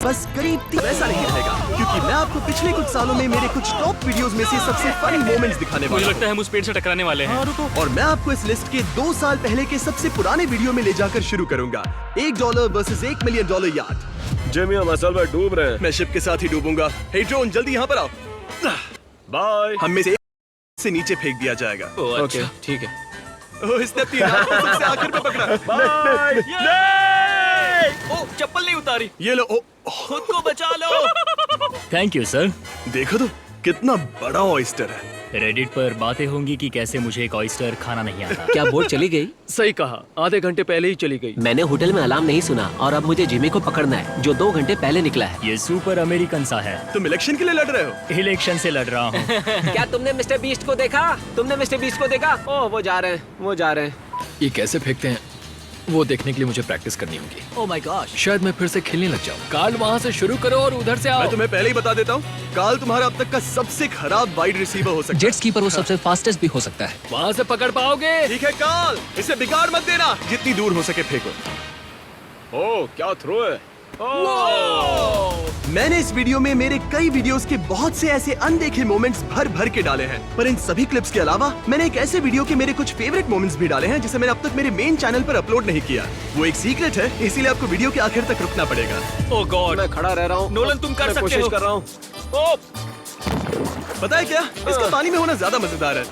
बस करीब वैसा नहीं रहेगा, क्योंकि मैं आपको पिछले कुछ सालों में मेरे कुछ टॉप वीडियोस में से सबसे फनी मोमेंट्स दिखाने वाला मुझे हूं। लगता है हम उस पेड़ से टकराने वाले हैं। और मैं आपको इस लिस्ट के 2 साल पहले के सबसे पुराने वीडियो में ले जाकर शुरू करूंगा। $1 वर्सेस $1 मिलियन यार्ड। जिमी हम असल में डूब रहे हैं। मैं शिप के साथ ही डूबूंगा। हे ड्रोन, जल्दी यहाँ पर आओ। बाय। हम में से एक से नीचे फेंक दिया जाएगा। ओके ठीक है। ओह, इसने अपनी नाव को सबसे आखिर में पकड़ा। बाय। ओ चप्पल नहीं उतारी। ये लो। खुद को बचा लो। Thank you sir. देखो तो कितना बड़ा ऑयस्टर है। रेडिट पर बातें होंगी कि कैसे मुझे एक ऑयस्टर खाना नहीं आता। क्या बोट चली गई? सही कहा, आधे घंटे पहले ही चली गई। मैंने होटल में अलार्म नहीं सुना और अब मुझे जिमी को पकड़ना है जो 2 घंटे पहले निकला है। ये सुपर अमेरिकन सा है। तुम इलेक्शन के लिए लड़ रहे हो? इलेक्शन से लड़ रहा हूँ। क्या तुमने मिस्टर बीस्ट को देखा? तुमने मिस्टर बीस्ट को देखा? ओह वो जा रहे हैं। ये कैसे फेंकते हैं वो देखने के लिए मुझे प्रैक्टिस करनी होगी। Oh my God. शायद मैं फिर से खेलने लग जाऊं। कार्ल वहाँ से शुरू करो और उधर से आओ। मैं तुम्हें पहले ही बता देता हूँ, कार्ल तुम्हारा अब तक का सबसे खराब वाइड रिसीवर हो सकता है। जेट स्कीपर वो सबसे फास्टेस्ट भी हो सकता है। वहाँ से पकड़ पाओगे? ठीक है कार्ल, इसे बिगाड़ मत देना। जितनी दूर हो सके फेंको। ओह क्या थ्रो है। मैंने इस वीडियो में मेरे कई वीडियोस के बहुत से ऐसे अनदेखे मोमेंट्स भर भर के डाले हैं, पर इन सभी क्लिप्स के अलावा मैंने एक ऐसे वीडियो के मेरे कुछ फेवरेट मोमेंट्स भी डाले हैं जिसे मैंने अब तक मेरे मेन चैनल पर अपलोड नहीं किया। वो एक सीक्रेट है, इसीलिए आपको वीडियो के आखिर तक रुकना पड़ेगा। ओ गॉड, मैं खड़ा रह रहा हूँ। नोलन तुम कर मैं सकते कोशिश हो। कर रहा हूँ। ओ पता है क्या, इसका पानी में होना ज्यादा मजेदार है।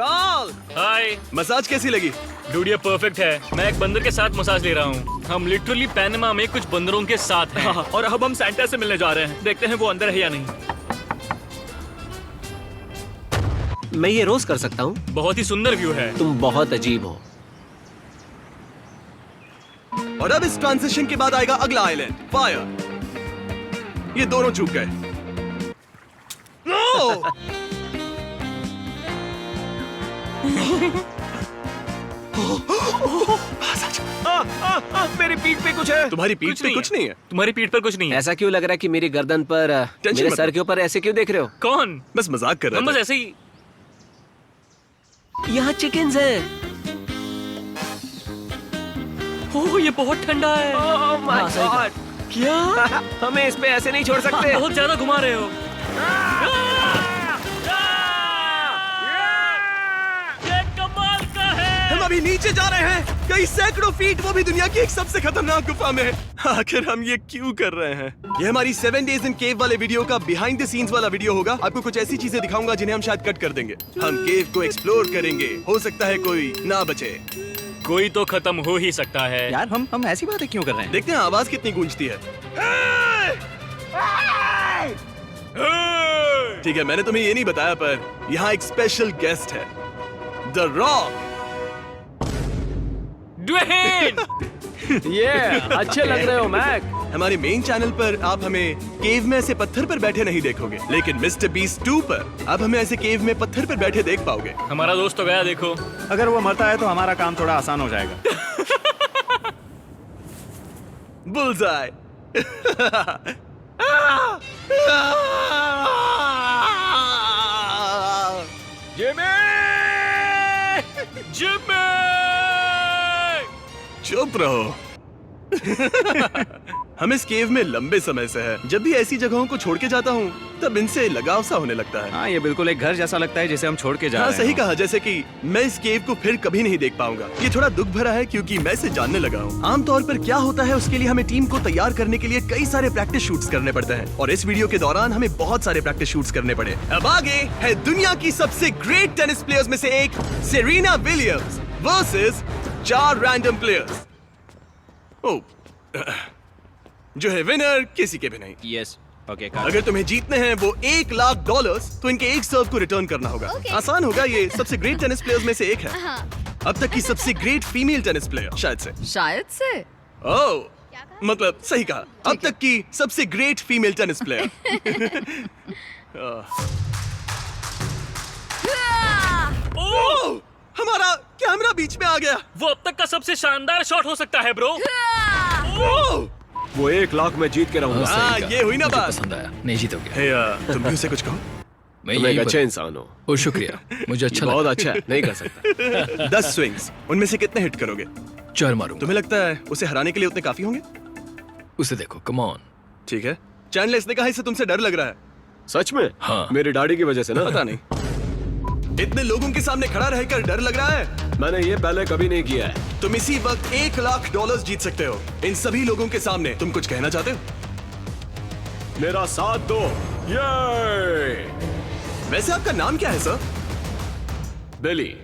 कार्ल, हाय मसाज कैसी लगी? डूड, ये परफेक्ट है। मैं एक बंदर के साथ मसाज ले रहा हूँ। हम लिटरली पैनमा में कुछ बंदरों के साथ हैं। और अब हम सैंटा से मिलने जा रहे हैं। देखते हैं वो अंदर है या नहीं। मैं ये रोज कर सकता हूँ। बहुत ही सुंदर व्यू है। तुम बहुत अजीब हो। और अब इस ट्रांजिशन के बाद आएगा अगला आइलैंड, फायर। ये दोनों चूक गए। नो! मेरी पीठ पे कुछ है। तुम्हारी पीठ पे कुछ नहीं है। तुम्हारी पीठ पर कुछ नहीं है। ऐसा क्यों लग रहा है कि मेरी गर्दन पर टेंशन मेरे मत सर लो। के ऊपर ऐसे क्यों देख रहे हो? कौन? बस मजाक कर हम बस रहा था। ऐसे ही। यहाँ चिकन्स हैं। ओह ये बहुत ठंडा है। Oh my God. क्या? हमें इस पे ऐसे नहीं छोड़ सकते। बहुत ज्यादा घुमा रहे हो। ये कमाल का है। हम अभी नीचे जा रहे हैं, कई सैकड़ों फीट, वो भी दुनिया की एक सबसे खतरनाक गुफा में। आखिर हम ये क्यों कर रहे हैं? ये हमारी 7 डेज इन केव वाले वीडियो का बिहाइंड द सीन्स वाला वीडियो होगा। आपको कुछ ऐसी चीजें दिखाऊंगा जिन्हें हम शायद कट कर देंगे। हम केव को एक्सप्लोर करेंगे, हो सकता है कोई ना बचे। कोई तो खत्म हो ही सकता है। यार हम ऐसी बातें क्यों कर रहे हैं? देखते हैं आवाज कितनी गूंजती है। ठीक है, मैंने तुम्हें ये नहीं बताया, पर यहाँ एक स्पेशल गेस्ट है, द रॉक। ड्वेन! ये अच्छे लग रहे हो मैक। हमारे मेन चैनल पर आप हमें केव में ऐसे पत्थर पर बैठे नहीं देखोगे, लेकिन मिस्टर बीस्ट 2 पर आप हमें ऐसे केव में पत्थर पर बैठे देख पाओगे। हमारा दोस्त तो गया, देखो। अगर वो मरता है तो हमारा काम थोड़ा आसान हो जाएगा। बुलजाई। जिम्मी! चुप रहो। हम इस केव में लंबे समय से हैं। जब भी ऐसी जगहों को छोड़ के जाता हूँ तब इनसे लगाव सा होने लगता है। हाँ, ये बिल्कुल एक घर जैसा लगता है जिसे हम छोड़ के जा हाँ रहे सही हैं। कहा, जैसे कि मैं इस केव को फिर कभी नहीं देख पाऊंगा। ये थोड़ा दुख भरा है क्योंकि मैं इसे जानने लगा हूँ। आमतौर पर क्या होता है, उसके लिए हमें टीम को तैयार करने के लिए कई सारे प्रैक्टिस शूट्स करने पड़ते हैं, और इस वीडियो के दौरान हमें बहुत सारे प्रैक्टिस शूट्स करने पड़े। अब आगे है दुनिया की सबसे ग्रेट टेनिस प्लेयर्स में से एक, Serena Williams versus 4 random players. Oh, जो है विनर किसी के भी नहीं। Yes, okay. अगर तुम्हें जीतने हैं वो $1 लाख, तो इनके एक सर्व को रिटर्न करना होगा। आसान होगा, ये सबसे ग्रेट टेनिस प्लेयर्स में से एक है। अब तक की सबसे ग्रेट फीमेल टेनिस प्लेयर शायद से। ओह, मतलब सही कहा, अब तक की सबसे ग्रेट फीमेल टेनिस प्लेयर। ओह, हमारा कैमरा बीच में आ गया। वो अब तक का सबसे शानदार शॉट हो सकता है, ब्रो। ओह, वो 1 लाख में जीत के रहूंगा। हाँ, ये हुई ना मुझे बात। पसंद आया। नहीं जीतोगे। हे, तुम भी उसे कुछ कहो। मैं तुम यही एक अच्छे बता- इंसान हो। ओ शुक्रिया, मुझे अच्छा बहुत लगा। अच्छा है, नहीं कर सकता। 10 स्विंग्स, उनमें से कितने हिट करोगे? 4 मारूंगा। तुम्हें लगता है उसे हराने के लिए उतने काफी होंगे? उसे देखो, कम ऑन। ठीक है चैंडलर, इसने कहा इससे तुमसे डर लग रहा है। सच में? हाँ। मेरी दाढ़ी की वजह से ना। पता नहीं, इतने लोगों के सामने खड़ा रहकर डर लग रहा है। मैंने ये पहले कभी नहीं किया है। तुम इसी वक्त $1 लाख जीत सकते हो इन सभी लोगों के सामने। तुम कुछ कहना चाहते हो? मेरा साथ दो। ये वैसे आपका नाम क्या है सर? बिली।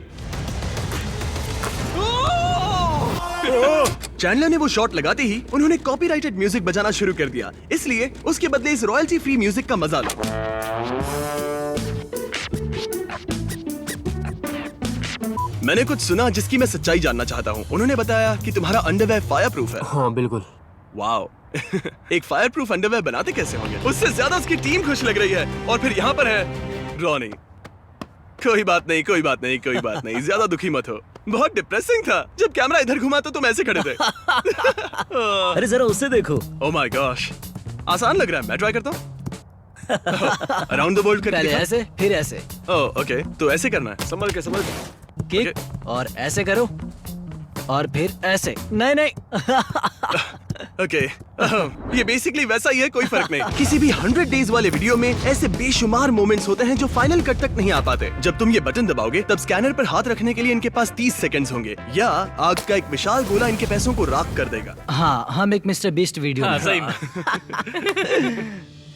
चैंडलर ने वो शॉट लगाते ही उन्होंने कॉपीराइटेड म्यूजिक बजाना शुरू कर दिया, इसलिए उसके बदले इस रॉयल्टी फ्री म्यूजिक का मजा लो। मैंने कुछ सुना जिसकी मैं सच्चाई जानना चाहता हूँ। उन्होंने बताया कि तुम्हारा अंडरवेयर फायर प्रूफ है। हाँ बिल्कुल। वाओ एक फायर प्रूफ अंडरवेयर बनाते कैसे होंगे? उससे ज्यादा उसकी टीम खुश लग रही है। और फिर यहाँ पर है रॉनी। कोई बात नहीं, कोई बात नहीं, कोई बात नहीं, ज्यादा दुखी मत हो। बहुत डिप्रेसिंग था। जब कैमरा इधर घुमा तो तुम ऐसे खड़े थे। अरे जरा उसे देखो। ओह माय गॉश, आसान लग रहा है। मैं ट्राई करता हूँ। अराउंड द वर्ल्ड पहले करके। ऐसे फिर ऐसे ओह ओके, तो ऐसे करना है। संभल के संभल के। किक और ऐसे करो और फिर ऐसे। नहीं नहीं ओके ये बेसिकली वैसा ही है, कोई फर्क नहीं। किसी भी 100 डेज वाले वीडियो में ऐसे बेशुमार मोमेंट्स होते हैं जो फाइनल कट तक नहीं आ पाते। जब तुम ये बटन दबाओगे तब स्कैनर पर हाथ रखने के लिए इनके पास 30 सेकंड्स होंगे, या आग का एक विशाल गोला इनके पैसों को राख कर देगा। हाँ, हम एक मिस्टर बीस्ट वीडियो हाँ में। सही में।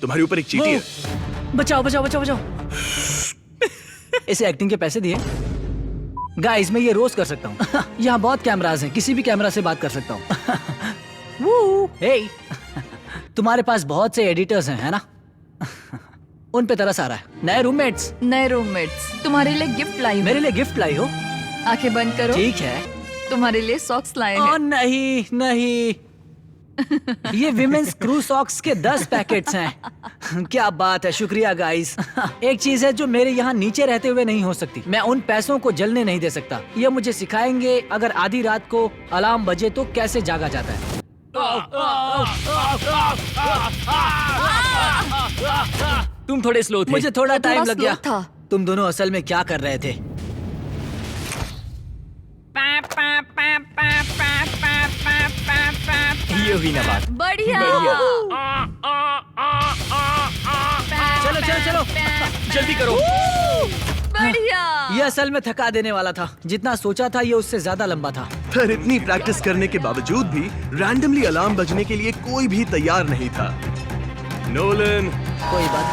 तुम्हारे ऊपर एक चींटी है। बचाओ बचाओ बचाओ बचाओ। इसे एक्टिंग के पैसे दिए। गाइस मैं ये रोज कर सकता हूँ। यहाँ बहुत कैमरास हैं, किसी भी कैमरा से बात कर सकता हूँ। हे तुम्हारे पास बहुत से एडिटर्स हैं, है ना? उन पे तरस आ रहा है। नए रूममेट्स। नए रूममेट्स तुम्हारे लिए गिफ्ट लाई हूँ। मेरे लिए गिफ्ट लाई हो? आंखें बंद करो। ठीक है। तुम्हारे लिए सॉक्स लाए ओ हैं। नहीं नहीं, ये विमेन्स क्रू सॉक्स के 10 पैकेट्स हैं। क्या बात है, शुक्रिया गाइस। एक चीज है जो मेरे यहाँ नीचे रहते हुए नहीं हो सकती, मैं उन पैसों को जलने नहीं दे सकता। ये मुझे सिखाएंगे अगर आधी रात को अलार्म बजे तो कैसे जागा जाता है। तुम थोड़े स्लो थे। मुझे थोड़ा वो टाइम थोड़ा लग गया। slow था। तुम दोनों असल में क्या कर रहे थे? ये हुई ना बात। बढ़िया। चलो चलो चलो, जल्दी करो। बढ़िया। ये असल में थका देने वाला था। जितना सोचा था ये उससे ज्यादा लंबा था। फिर इतनी प्रैक्टिस करने के बावजूद भी रैंडमली अलार्म बजने के लिए कोई भी तैयार नहीं था। नोलन, कोई बात।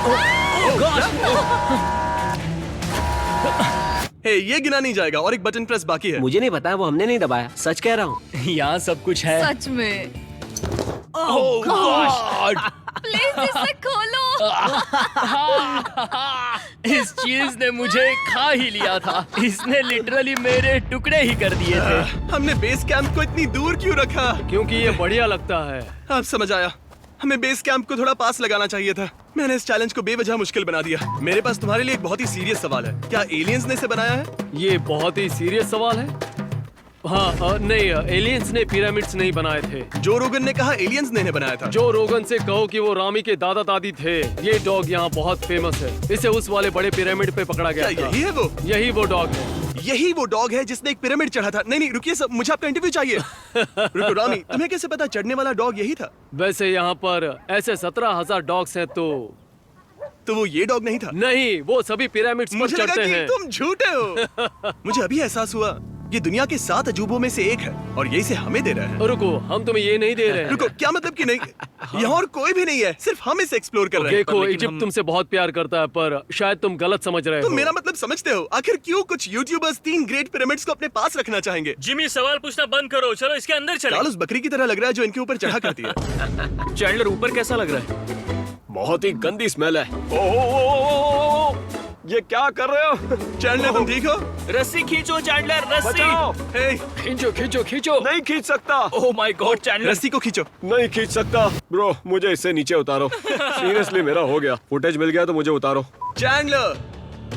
हे ये गिना नहीं जाएगा और एक बटन प्रेस बाकी है। मुझे नहीं पता, वो हमने नहीं दबाया, सच कह रहा हूँ। यहाँ सब कुछ है। सच में। गॉड, प्लीज इसे खोलो। इस चीज ने मुझे खा ही लिया था। इसने लिटरली मेरे टुकड़े ही कर दिए थे। हमने बेस कैंप को इतनी दूर क्यों रखा? क्योंकि ये बढ़िया लगता है। अब समझ आया, हमें बेस कैंप को थोड़ा पास लगाना चाहिए था। मैंने इस चैलेंज को बेवजह मुश्किल बना दिया। मेरे पास तुम्हारे लिए एक बहुत ही सीरियस सवाल है। क्या एलियंस ने इसे बनाया है? ये बहुत ही सीरियस सवाल है। हाँ नहीं, एलियंस ने पिरामिड्स नहीं बनाए थे। जो रोगन ने कहा एलियंस ने इन्हें बनाया था। जो रोगन से कहो कि वो रामी के दादा दादी थे। ये डॉग यहाँ बहुत फेमस है। इसे उस वाले बड़े पिरामिड पे पकड़ा गया क्या था। यही है वो? यही वो डॉग है। यही वो डॉग है जिसने एक पिरामिड चढ़ा था। नहीं नहीं रुकिए सब, मुझे आपका इंटरव्यू चाहिए। रुको रामी, तुम्हें कैसे पता चढ़ने वाला डॉग यही था? वैसे यहाँ पर ऐसे 17,000 डॉग्स हैं तो वो ये डॉग नहीं था? नहीं, वो सभी पिरामिड्स पर मुझे लगा चढ़ते कि हैं। तुम झूठे हो। मुझे अभी एहसास हुआ ये दुनिया के 7 अजूबों में से एक है और ये इसे हमें दे रहा है। रुको, हम तुम्हें ये नहीं दे रहे हैं। रुको, क्या मतलब कि नहीं? यहाँ और कोई भी नहीं है, सिर्फ हम इसे एक्सप्लोर कर रहे हैं। देखो, इजिप्ट तुमसे बहुत प्यार करता है, पर शायद तुम गलत समझ रहे हो। तुम मेरा मतलब समझते हो? आखिर क्यों कुछ यूट्यूबर्स 3 ग्रेट पिरामिड्स को अपने पास रखना चाहेंगे? जिमी सवाल पूछना बंद करो, चलो इसके अंदर चलो। चार्ल्स बकरी की तरह लग रहा है जो इनके ऊपर चढ़ा करती है। चैंडलर ऊपर कैसा लग रहा है? बहुत ही गंदी स्मेल है। ओह, ये क्या कर रहे हो? चैंडलर तुम ठीक हो? रस्सी खींचो चैंडलर, रस्सी। बचाओ। हे, खींचो खींचो खींचो। नहीं खींच सकता। Oh my God Chandler. रस्सी को खींचो। नहीं खींच सकता। ब्रो, मुझे इससे नीचे उतारो। सीरियसली मेरा हो गया। फुटेज मिल गया तो मुझे उतारो। चैंडलर,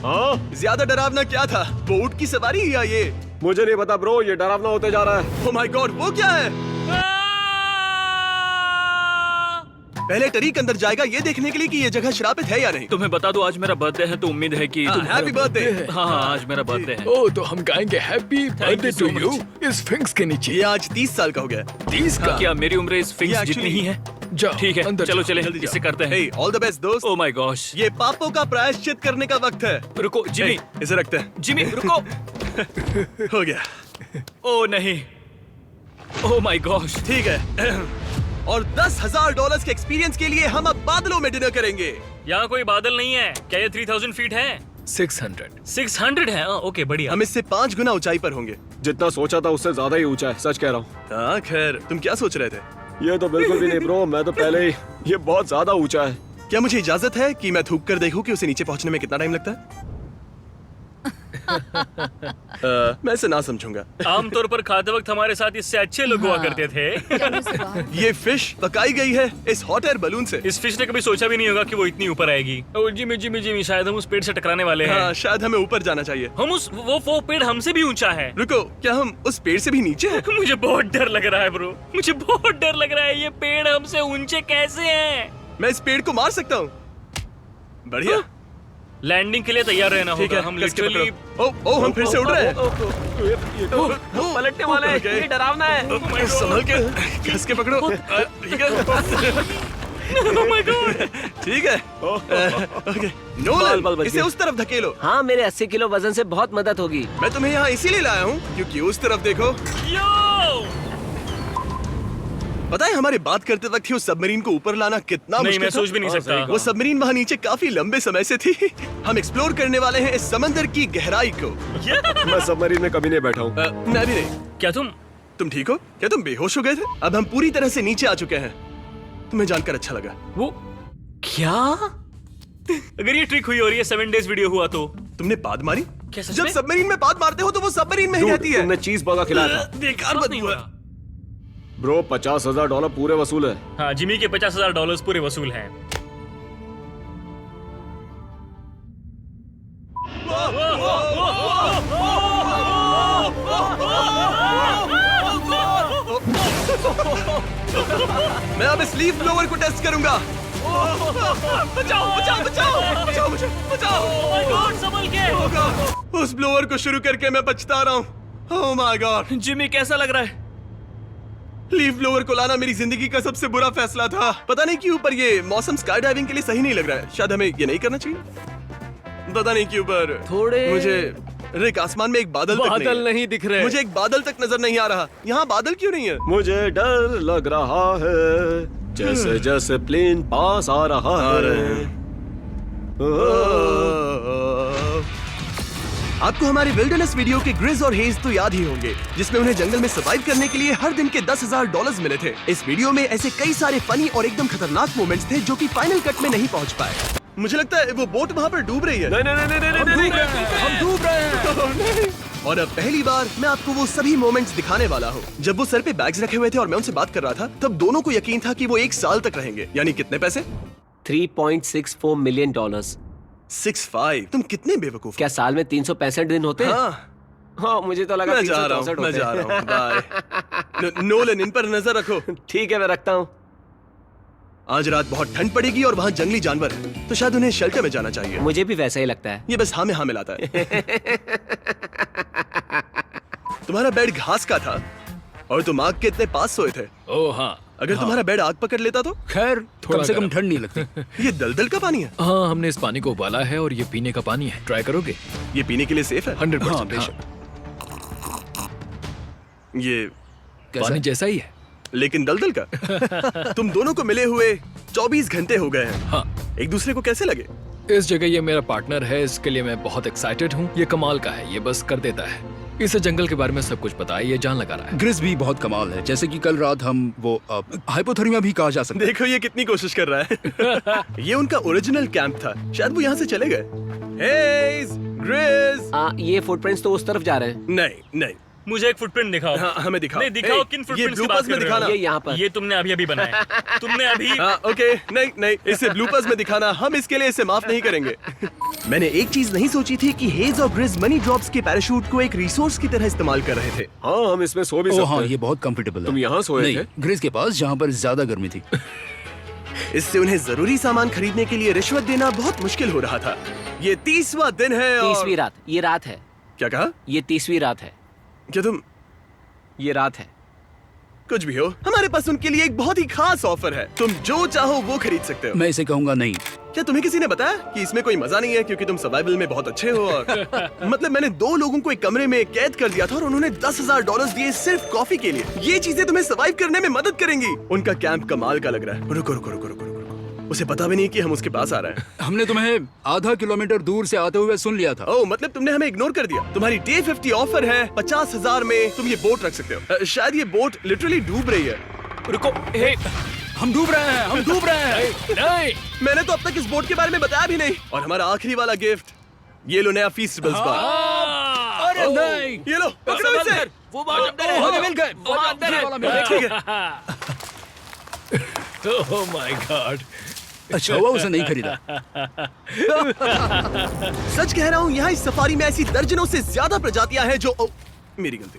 हाँ? ज्यादा डरावना क्या था, वो ऊंट की सवारी या ये? मुझे नहीं पता ब्रो, ये डरावना होते जा रहा है। ओह माय गॉड, वो क्या है? पहले टरीक अंदर जाएगा ये देखने के लिए कि ये जगह श्रापित है या नहीं। तुम्हें बता दो, आज मेरा बर्थडे है तो उम्मीद है कि हैप्पी बर्थडे। हाँ आज मेरा बर्थडे है। ओ, तो हम गाएंगे happy birthday so too much. You इस फिंक्स के नीचे। ये आज 30 साल का हो गया। 30 का? क्या मेरी उम्र इस फिंक्स ये जितनी actually- ही है? जाओ ठीक है, अंदर चलो जाओ। चले जल्दी इसे जाओ। करते हैं। Hey, all the best दोस्त। ओ माय गॉश, ये पापों का प्रायश्चित करने का वक्त है। रुको जिमी, Hey, इसे रखते हैं। जिमी रुको। हो गया। ओ नहीं, ओ माय गॉश। ठीक है। और $10,000 के एक्सपीरियंस के लिए हम अब बादलों में डिनर करेंगे। यहाँ कोई बादल नहीं है। क्या ये 3000 फीट है? 600। 600 है। ओके बढ़िया। हम इससे 5 गुना ऊंचाई पर होंगे। जितना सोचा था उससे ज्यादा ही ऊंचा है, सच कह रहा हूँ। हाँ खैर, तुम क्या सोच रहे थे? ये तो बिल्कुल भी नहीं ब्रो, मैं तो पहले ही, ये बहुत ज्यादा ऊंचा है। क्या मुझे इजाजत है कि मैं थूक कर देखूं कि उसे नीचे पहुंचने में कितना टाइम लगता है? मैं इसे ना समझूंगा। आमतौर पर खाते वक्त हमारे साथ इससे अच्छे लोग हुआ करते थे। ये फिश पकाई गई है इस हॉट एयर बलून से। इस फिश ने कभी सोचा भी नहीं होगा कि वो इतनी ऊपर आएगी। ओ जिमी जिमी जिमी, शायद हम उस पेड़ से टकराने वाले हैं। हाँ, शायद हमें ऊपर जाना चाहिए। हम उस वो पेड़ हमसे भी ऊंचा है। रुको, क्या हम उस पेड़ से भी नीचे हैं? मुझे बहुत डर लग रहा है ब्रो, मुझे बहुत डर लग रहा है। ये पेड़ हमसे ऊंचे कैसे हैं? मैं इस पेड़ को मार सकता हूँ। बढ़िया। लैंडिंग के लिए तैयार रहना ठीक होगा। है, हम कस के लिटरली पकड़ो। ओ हम फिर से उड़ रहे हैं। पलटने वाला है, Okay. ये डरावना है। संभल के, कस के पकड़ो। ठीक है। ठीक है। ओके, बल बच नोलन, इसे गया। उस तरफ धकेलो। हाँ, मेरे 80 किलो वजन से बहुत मदद होगी। मैं तुम्हें यहाँ इसीलिए लाया हूँ क्योंकि उस तरफ देखो। पता है हमारे बात करते वक्त ही उस सबमरीन को ऊपर लाना कितना नहीं, मुश्किल मैं था? सोच भी नहीं सकता। वो सबमरीन वहाँ नीचे काफी लंबे समय से थी। हम एक्सप्लोर करने वाले हैं इस समंदर की गहराई को। मैं सबमरीन में कभी नहीं बैठा हूँ। मैं भी नहीं। क्या तुम ठीक हो? क्या तुम बेहोश हो गए थे? अब हम पूरी तरह से नीचे आ चुके हैं। तुम्हें जानकर अच्छा लगा। वो क्या? अगर ये ट्रिक हुई और ये 7 डेज वीडियो हुआ तो? तुमने पाद मारी? क्या सच जब में? सबमरीन में पाद मारते हो तो वो सबमरीन में ही Dude, रहती है। तुमने चीज बर्गर खिलाया था। बेकार नहीं बदबू है। हुआ। ब्रो $50,000 पूरे वसूल है। हाँ, जिमी के $50,000 पूरे वसूल हैं। मैं अब इस लीफ ब्लोअर को टेस्ट करूंगा। बचाओ बचाओ बचाओ बचाओ मुझे बचाओ। संभल के। Oh God, उस ब्लोअर को शुरू करके मैं पछता रहा हूँ। ओह माय गॉड, जिमी कैसा लग रहा है? लीफ ब्लोअर को लाना मेरी जिंदगी का सबसे बुरा फैसला था। पता नहीं क्यों पर ये मौसम स्काई डाइविंग के लिए सही नहीं लग रहा है। शायद हमें ये नहीं करना चाहिए। पता नहीं क्यों पर थोड़े- मुझे रिक, आसमान में एक बादल तक बादल है। नहीं दिख रहे। मुझे एक बादल तक नजर नहीं आ रहा। यहाँ बादल क्यों नहीं है? मुझे डर लग रहा है जैसे जैसे प्लेन पास आ रहा आ रहे है। हैं। आपको हमारे विल्डरनेस वीडियो के ग्रिज और हेज तो याद ही होंगे, जिसमें उन्हें जंगल में सर्वाइव करने के लिए हर दिन के $10,000 मिले थे। इस वीडियो में ऐसे कई सारे फनी और एकदम खतरनाक मोमेंट्स थे जो कि फाइनल कट में नहीं पहुंच पाए। मुझे लगता है वो बोट वहाँ पर डूब रही है। नहीं नहीं नहीं नहीं नहीं नहीं हम डूब रहे हैं। और अब पहली बार मैं आपको वो सभी मोमेंट्स दिखाने वाला हूँ। जब वो सर पे बैग्स रखे हुए थे और मैं उनसे बात कर रहा था, तब दोनों को यकीन था कि वो 1 साल तक रहेंगे। यानी कितने पैसे? $3.64 मिलियन। 6'5". तुम कितने बेवकूफ हो। क्या साल में 365 दिन होते हैं? हाँ, हाँ, मुझे तो लगा मैं जा रहा 364 हूँ, मैं होते जा हैं। रहा हूँ। बाय। नोलन, इन पर नजर रखो। ठीक है, मैं रखता हूँ। आज रात बहुत ठंड पड़ेगी और वहाँ जंगली जानवर है, तो शायद उन्हें शेल्टर में जाना चाहिए। मुझे भी वैसा ही लगता है। ये बस हाँ में हाँ मिलाता है। तुम्हारा बेड घास का था और तुम आग के इतने पास सोए थे। ओह हाँ, अगर तुम्हारा बेड आग पकड़ लेता तो? खैर कम से कम गर्म। ठंड नहीं लगती। ये दलदल का पानी है। हाँ, हमने इस पानी को उबाला है और ये पीने का पानी है। ट्राई करोगे? ये पीने के लिए सेफ है। 100%। हाँ, हाँ, बेशक। ये पानी जैसा ही है। लेकिन दलदल का। तुम दोनों को मिले हुए 24 घंटे हो गए हैं। हाँ, एक दूसरे को कैसे लगे? इस जगह ये मेरा पार्टनर है, इसके लिए मैं बहुत एक्साइटेड हूँ। ये कमाल का है, ये बस कर देता है। इसे जंगल के बारे में सब कुछ पता है, ये जान लगा रहा है। ग्रिस भी बहुत कमाल है। जैसे कि कल रात हम वो हाइपोथर्मिया भी कहा जा सकता है। देखो ये कितनी कोशिश कर रहा है। ये उनका ओरिजिनल कैंप था। शायद वो यहाँ से चले गए। Hedge, grease. ये फुटप्रिंट्स तो उस तरफ जा रहे हैं। नहीं नहीं, मुझे एक फुटप्रिंट दिखाओ। हाँ हमें दिखाओ। नहीं दिखाओ, Hey, किन ये फुटप्रिंट्स की बात ब्लूपर्स कर में रहे हो? दिखाना। ये यहाँ पर। ये तुमने अभी बनाया। तुमने अभी हाँ ओके, नहीं नहीं, इसे ब्लूपर्स में दिखाना। हम इसके लिए इसे माफ नहीं करेंगे। मैंने एक चीज नहीं सोची थी कि हेज और ग्रिज मनी ड्रॉप्स के पैराशूट को एक रिसोर्स की तरह इस्तेमाल कर रहे थे। हाँ, हम इसमें सो भी ओह सकते हाँ, हैं। ये बहुत कंफर्टेबल है। तुम यहाँ सोए नहीं, थे? ग्रिस के पास जहाँ पर ज्यादा गर्मी थी। इससे उन्हें जरूरी सामान खरीदने के लिए रिश्वत देना बहुत मुश्किल हो रहा था। ये 30वां दिन है और 30वीं रात। ये रात है। क्या कहा? ये 30वीं रात है। क्या तुम? ये रात है। कुछ भी हो, हमारे पास उनके लिए एक बहुत ही खास ऑफर है। तुम जो चाहो वो खरीद सकते हो। मैं इसे कहूंगा नहीं। क्या तुम्हें किसी ने बताया कि इसमें कोई मजा नहीं है क्योंकि तुम सर्वाइवल में बहुत अच्छे हो? और मतलब मैंने 2 लोगों को एक कमरे में कैद कर दिया था और उन्होंने $10,000 दिए सिर्फ कॉफी के लिए। ये चीजें तुम्हें सर्वाइव करने में मदद करेंगी। उनका कैंप कमाल का लग रहा है। रुको रुको रुको रुको रुको, उसे पता भी नहीं कि हम उसके पास आ रहे हैं। हमने तुम्हें आधा किलोमीटर दूर से आते हुए सुन लिया था। ओह, मतलब तुमने हमें इग्नोर कर दिया। तुम्हारी डे 50 ऑफर है। 50,000 में तुम ये बोट रख सकते हो। शायद ये बोट लिटरली डूब रही है। रुको, हे, हम डूब रहे हैं, हम डूब रहे हैं। नहीं, मैंने तो अब तक इस बोट के बारे में बताया भी नहीं। और हमारा आखिरी वाला गिफ्ट, ये लो नया फीस्टेबल्स बार। अरे नहीं, ये लो, पकड़ो इसे। वो बात अंदर है। हमें मिल गए। वो अंदर है। ठीक है। ओह माय गॉड, अच्छा हुआ उसे नहीं खरीदा। सच कह रहा हूँ, यहाँ इस सफारी में ऐसी दर्जनों से ज्यादा प्रजातियां हैं जो मेरी गलती।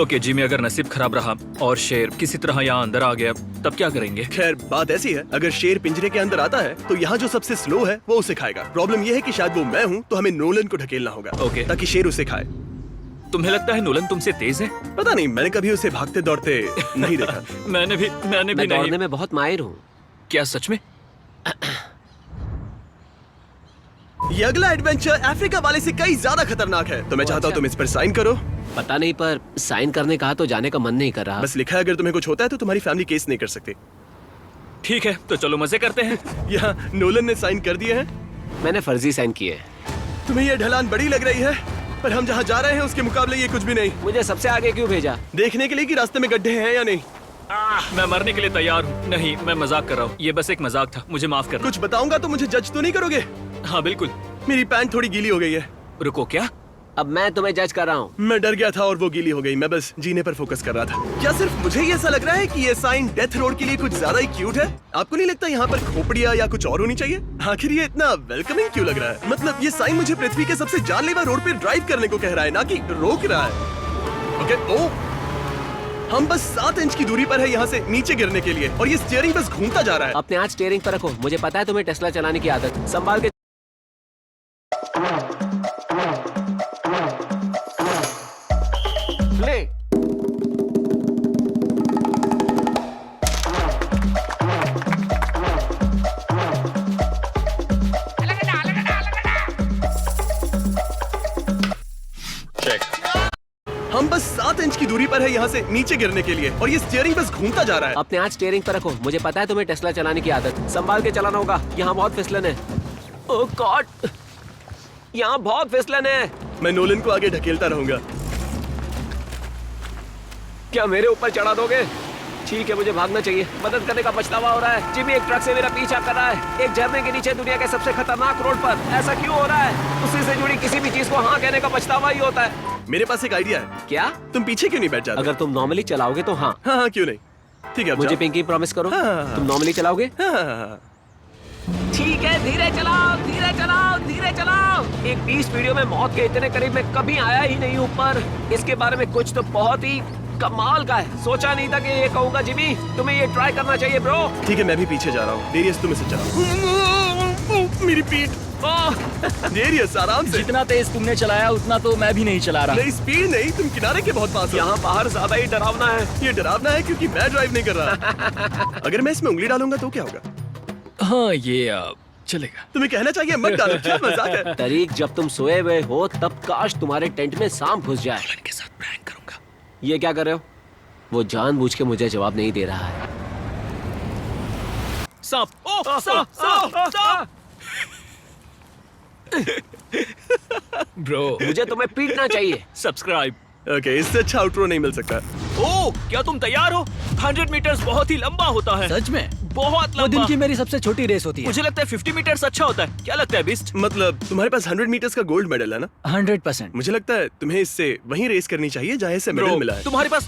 ओके जिमी, अगर नसीब खराब रहा और शेर किसी तरह यहाँ अंदर आ गया तब क्या करेंगे? खैर बात ऐसी है, अगर शेर पिंजरे के अंदर आता है तो यहाँ जो सबसे स्लो है वो उसे खाएगा। प्रॉब्लम ये है कि शायद वो मैं हूँ, तो हमें नोलन को ढकेलना होगा। ओके। ताकि शेर उसे खाए। तुम्हें लगता है नोलन तुमसे तेज है? पता नहीं, मैंने कभी उसे भागते दौड़ते नहीं देखा। मैंने भी मैं नहीं। दौड़ने में बहुत माहिर हूँ। क्या सच में? ये अगला एडवेंचर अफ्रीका वाले से कई ज्यादा खतरनाक है, तो मैं चाहता हूँ तुम इस पर साइन करो। पता नहीं, पर साइन करने कहा तो जाने का मन नहीं कर रहा। बस लिखा है अगर तुम्हें कुछ होता है तो तुम्हारी फैमिली केस नहीं कर सकती। ठीक है, तो चलो मजे करते हैं। यहाँ नोलन ने साइन कर दिए हैं। मैंने फर्जी साइन किए। तुम्हें ये ढलान बड़ी लग रही है, पर हम जहाँ जा रहे हैं उसके मुकाबले ये कुछ भी नहीं। मुझे सबसे आगे क्यों भेजा? देखने के लिए कि रास्ते में गड्ढे हैं या नहीं। मैं मरने के लिए तैयार हूँ। नहीं, मैं मजाक कर रहा हूँ। ये बस एक मजाक था, मुझे माफ करना। कुछ बताऊंगा तो मुझे जज तो नहीं करोगे? हाँ बिल्कुल। मेरी पैंट थोड़ी गीली हो गई है। रुको, क्या? अब मैं तुम्हें जज कर रहा हूँ। मैं डर गया था और वो गीली हो गई। मैं बस जीने पर फोकस कर रहा था। क्या सिर्फ मुझे ही ऐसा लग रहा है कि ये साइन डेथ रोड के लिए कुछ ज्यादा ही क्यूट है? आपको नहीं लगता यहाँ पर खोपड़ियाँ या कुछ और होनी चाहिए? आखिर ये इतना वेलकमिंग क्यों लग रहा है? मतलब ये साइन मुझे पृथ्वी के सबसे जानलेवा रोड पे ड्राइव करने को कह रहा है, ना कि रोक रहा है। ओके, ओ, हम बस 7 इंच की दूरी पर है यहाँ से नीचे गिरने के लिए, और ये स्टीयरिंग बस घूमता जा रहा है। अपने हाथ स्टीयरिंग पर रखो। मुझे पता है तुम्हें टेस्ला चलाने की आदत। संभाल के। ले। हम बस 7 इंच की दूरी पर है यहाँ से नीचे गिरने के लिए, और ये स्टीयरिंग बस घूमता जा रहा है। अपने हाथ स्टीयरिंग पर रखो। मुझे पता है तुम्हें टेस्ला चलाने की आदत। संभाल के चलाना होगा, यहाँ बहुत फिसलन है। ओह गॉड, यहाँ बहुत फिसलन है। मैं नोलन को आगे ढकेलता रहूंगा। क्या मेरे ऊपर चढ़ा दोगे? ठीक है, मुझे भागना चाहिए। मदद करने का पछतावा हो रहा है। जिमी एक ट्रक से मेरा पीछा कर रहा है, एक झरने के नीचे दुनिया के सबसे खतरनाक रोड पर। ऐसा क्यों हो रहा है? उसी से जुड़ी किसी भी चीज को हाँ कहने का पछतावा ही होता है। मेरे पास एक आइडिया है। क्या? तुम पीछे क्यों नहीं बैठ जाते? अगर तुम नॉर्मली चलाओगे तो हाँ। हाँ हाँ, क्यों नहीं। ठीक है, अब मुझे जाओ। पिंकी प्रॉमिस करो, हाँ। तुम नॉर्मली चलाओगे। हाँ। ठीक है, धीरे चलाओ, धीरे चलाओ, धीरे चलाओ। एक 20 वीडियो में मौत के इतने करीब मैं कभी आया ही नहीं हूँ, पर इसके बारे में कुछ तो बहुत ही कमाल का है। सोचा नहीं था कि ये कहूँगा। जिमी, तुम्हें ये ट्राई करना चाहिए ब्रो। ठीक है, मैं भी पीछे जा रहा हूँ। डेरियस तुम इसे चलाओ। मेरी पीठ। डेरियस आराम से। जितना तेज तुमने चलाया उतना तो मैं भी नहीं चला रहा। नहीं, स्पीड नहीं, तुम किनारे के बहुत पास हो। यहाँ बाहर ज्यादा ही डरावना है। ये डरावना है क्योंकि मैं ड्राइव नहीं कर रहा। अगर मैं इसमें उंगली डालूंगा तो क्या होगा? हाँ, ये चलेगा। तुम्हें कहना चाहिए मत डालो। क्या मजाक है? तरीक, जब तुम सोए हुए हो तब काश तुम्हारे टेंट में सांप घुस जाए। के साथ प्रैंक करूंगा। ये क्या कर रहे हो? वो जानबूझ के मुझे जवाब नहीं दे रहा है। सांप! ओह, सांप! सांप! सांप! ब्रो, मुझे तुम्हें पीटना चाहिए। सब्सक्राइब। ओके, इससे अच्छा आउटरो नहीं मिल सकता। ओह, क्या तुम तैयार हो? 100 मीटर्स बहुत ही लंबा होता है। सच में? बहुत वो दिन लंबा। की मेरी सबसे छोटी रेस होती है। मुझे लगता है 50 मीटर्स अच्छा होता है। क्या लगता है बिस्ट? मतलब तुम्हारे पास 100 मीटर्स का गोल्ड मेडल है ना? 100%। मुझे लगता है तुम्हें इससे वहीं रेस करनी चाहिए जहाँ से मेडल मिला है। तुम्हारे पास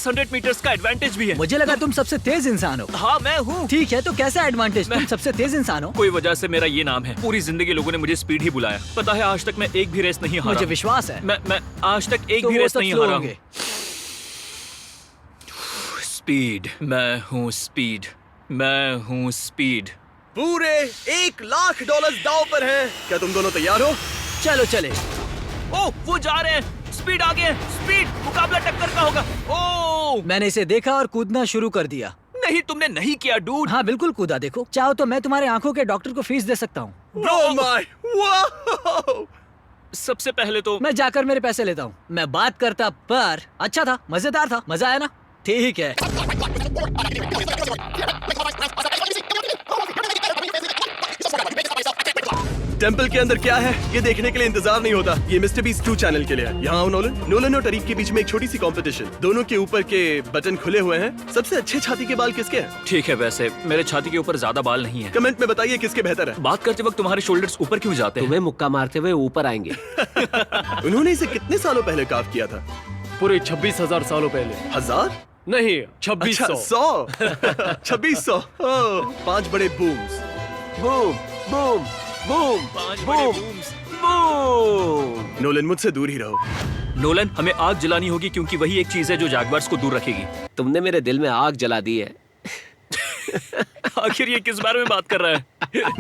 100 मीटर्स का एडवांटेज भी है। मुझे लगा तुम सबसे तेज इंसान हो। हाँ, मैं हूँ। ठीक है, तो कैसा एडवांटेज? तुम सबसे तेज इंसान हो। कोई वजह से मेरा ये नाम है। पूरी जिंदगी लोगों ने मुझे स्पीड ही बुलाया। पता है, आज तक मैं एक भी रेस नहीं हारा। मुझे विश्वास है। मैं आज तक एक तो भी वो रेस सब नहीं slow हारा होंगे। हूँ। स्पीड, मैं हूँ स्पीड, मैं हूँ स्पीड। पूरे $1 लाख दांव पर हैं। क्या तुम दोनों तैयार हो? चलो चले। ओह, वो जा रहे हैं। स्पीड आ गया, स्पीड मुकाबला टक्कर का होगा। ओ मैंने इसे देखा और कूदना शुरू कर दिया। नहीं, तुमने नहीं किया डूड। हाँ बिल्कुल कूदा। देखो, चाहो तो मैं तुम्हारे आंखों के डॉक्टर को फीस दे सकता हूँ। Oh my! Wow! सबसे पहले तो मैं जाकर मेरे पैसे लेता हूँ। मैं बात करता, पर अच्छा था, मजेदार था, मजा आया ना? ठीक है। टेंपल के अंदर क्या है ये देखने के लिए इंतजार नहीं होता। ये मिस्टर बीस्ट 2 चैनल के लिए है। यहाँ आओ नोलन। नोलन और टरीक के बीच में एक छोटी सी कंपटीशन। दोनों के ऊपर के बटन खुले हुए हैं। सबसे अच्छे छाती के बाल किसके हैं? ठीक है, वैसे मेरे छाती के ऊपर ज्यादा बाल नहीं है। कमेंट में बताइए किसके बेहतर है। बात करते वक्त तुम्हारे शोल्डर्स ऊपर क्यों जाते हैं? तुम्हें मुक्का मारते हुए ऊपर आएंगे। उन्होंने इसे कितने सालों पहले काफ किया था? पूरे 26,000 सालों पहले। 1000? नहीं, 2600। 100 2600। 5 बड़े बूम्स। Boom boom boom boom boom. Nolan मुझसे दूर ही रहो। नोलन, हमें आग जलानी होगी क्योंकि वही एक चीज है जो जैगवार्स को दूर रखेगी। तुमने मेरे दिल में आग जला दी है। आखिर ये किस बारे में बात कर रहा है?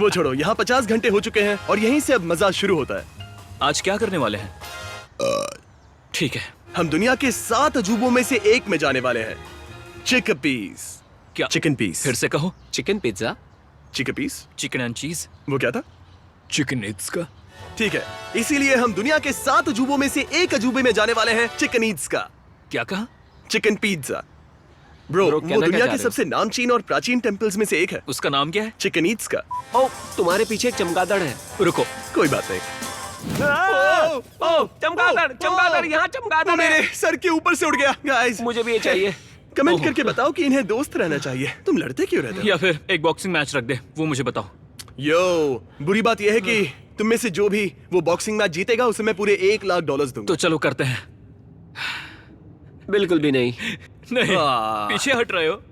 वो छोड़ो, यहाँ 50 घंटे हो चुके हैं और यहीं से अब मजा शुरू होता है। आज क्या करने वाले हैं? ठीक है, हम दुनिया के 7 अजूबों में से एक में जाने वाले हैं। Chicken piece. क्या? Chicken piece. फिर से कहो। Chicken pizza. Chicken piece. Chicken and cheese. वो क्या था? चिकन ईट्स का। ठीक है, इसीलिए हम दुनिया के 7 अजूबों में से एक अजूबे में जाने वाले हैं। चिकन ईट्स का। क्या कहा? Chicken pizza. ब्रो, Bro, वो कहना क्या दुनिया चाह के रहे हो? सबसे नामचीन और प्राचीन टेम्पल्स में से एक है। उसका नाम क्या है? चिकन ईट्स का। ओ, तुम्हारे पीछे एक चमगादड़ है। रुको, कोई बात नहीं। ओ, चमगादड़, चमगादड़, यहाँ चमगादड़ वो मेरे है। सर के ऊपर से उड़ गया। गाइस, मुझे भी ये चाहिए। कमेंट करके बताओ कि इन्हें दोस्त रहना चाहिए। तुम लड़ते क्यों रहते हो? या फिर एक बॉक्सिंग मैच रख दे, वो मुझे बताओ। यो, बुरी बात यह है कि तुम में से जो भी वो बॉक्सिंग मैच जीतेगा उसे मैं पूरे $1 लाख दूंगा। तो चलो करते हैं। बिल्कुल भी नहीं। नहीं, पीछे हट रहे हो।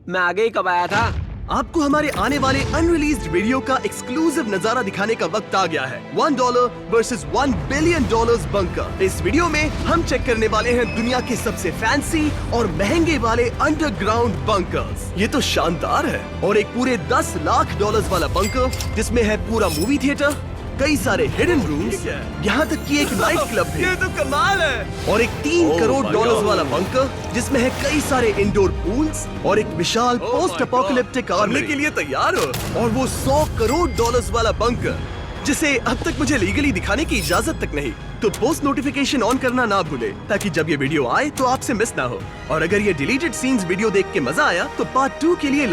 मैं आगे ही कब आया था? आपको हमारे आने वाले अनरिलीज्ड वीडियो का एक्सक्लूसिव नजारा दिखाने का वक्त आ गया है। $1 वर्सेस $1 बिलियन बंकर। इस वीडियो में हम चेक करने वाले हैं दुनिया के सबसे फैंसी और महंगे वाले अंडरग्राउंड बंकर्स। ये तो शानदार है। और एक पूरे $10 लाख वाला बंकर जिसमें है पूरा मूवी थिएटर, कई सारे हिडन रूम्स, यहाँ तक कि एक नाइट क्लब भी। ये तो कमाल है। और एक $3 करोड़ वाला बंकर जिसमें है कई सारे इंडोर पूल्स और एक विशाल पोस्ट अपोकलिप्टिक आर्मी के लिए तैयार हो। और वो $100 करोड़ वाला बंकर जिसे अब तक मुझे लीगली दिखाने की इजाजत तक नहीं। तो पोस्ट नोटिफिकेशन ऑन करना ना भूले ताकि जब ये वीडियो आए तो आपसे मिस ना हो। और अगर ये डिलीटेड सीन्स वीडियो देख के मजा आया तो पार्ट 2 के लिए